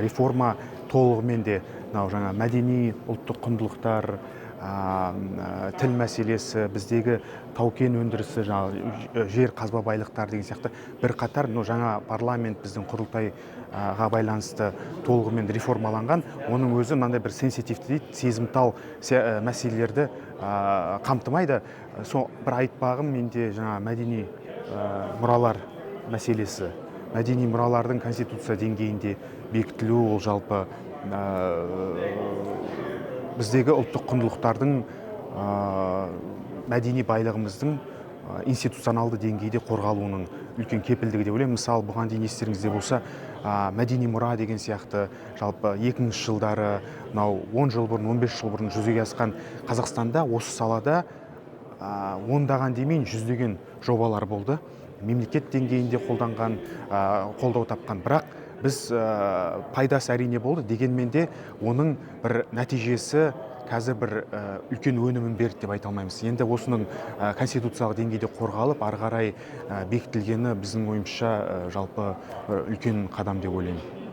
реформа толығымен де мынау жаңа мәдени ұлттық құндылықтар, тіл мәселесі, біздегі тау-кен өндірісі, жер қазба байлықтар деген сияқты бірқатар жаңа парламент біздің құрылтайға байланысты толығымен реформаланған. Оның өзі мынандай бір сенситивті дейді, сезімтал мәселелерді қамтымайды. Сол бір айтпағым менде жаңа мәдени мұралар мәселесі. Мәдени мұралардың конституция деңгейінде бекітілу, ол жалпы біздегі ұлттық құндылықтардың, мәдени байлығымыздың институционалды деңгейде қорғалуының үлкен кепілдігі деп ойлаймын. Мысалы, бұған дейін естеріңізде болса, мәдени мұра деген сияқты жалпы 2000 жылдары, мынау 10 жыл бұрын, 15 жыл бұрын жүзеге асқан Қазақстанда осы салада ондаған демейін жүздеген жобалар болды. Мемлекет деңгейінде қолданған, қолдау тапқан, бірақ біз пайдасы әрине болды, дегенмен де оның бір нәтижесі қазір бір үлкен өнімін берді деп айта алмаймыз. Енді осының конституциялық деңгейде қорғалып, ары қарай бекітілгені біздің ойымызша жалпы үлкен қадам деп ойлаймын.